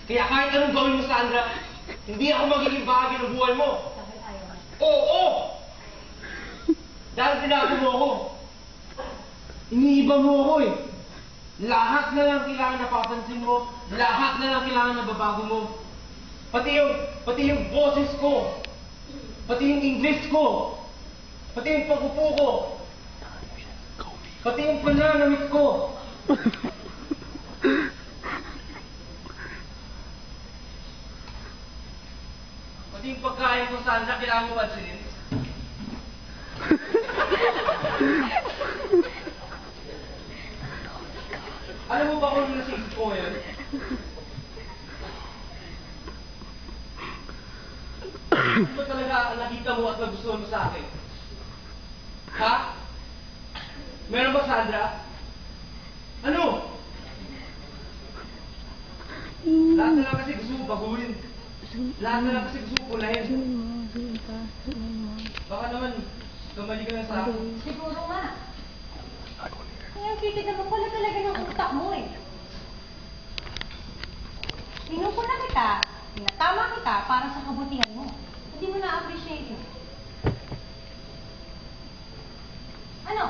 Kaya kahit anong gawin mo, Sandra, hindi ako magiging bahagi ng buhay mo. Oo! Dahil tinago mo ako. Iniiba mo ako eh. Lahat na lang kailangan napapansin mo, lahat na lang kailangan nababago mo. Pati yung boses ko, pati yung English ko, pati yung pag-upo ko, pati yung pananamit ko. Pati yung pagkain ko, Sandra, kailangan mo pansinin. Alam mo ba kung ano nasisip ko ngayon? Ano ba talaga ang nakita mo at nagustuhan mo sa akin? Ha? Meron ba, Sandra? Ano? Lahat na lang kasi gusto mo baguhin. Lahat na lang kasi gusto mo punahin. Baka naman, kamali ka na sa akin. Siguro nga. Ngayon, kikita naman pala talaga ng utak mo eh. Pinupuna kita, pinatama kita para sa kabutihan mo. Hindi mo na-appreciate mo. Ano?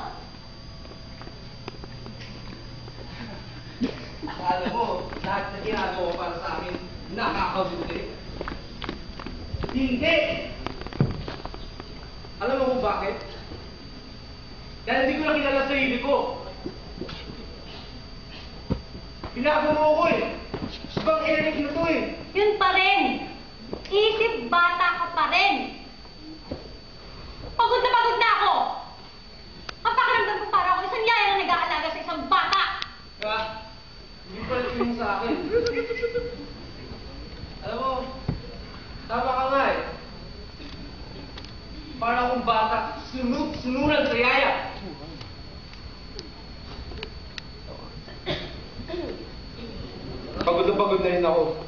Alam mo, lahat na ginagawa para sa akin, nakakabuti. Hindi! Alam mo kung bakit? Dahil hindi ko na kilala sa sarili ko. Pinago mo ako eh. Ibang Eric na to eh. Yun pa rin! Isip bata ka pa rin! Pagod na ako! Ang pakiramdam ko para ako isang yaya na nag-aalaga sa isang bata! Diba? Hindi pa rin yung sa akin. Alam mo, tama ka nga eh. Para akong bata, sunuran sa yaya. Pagod na rin ako.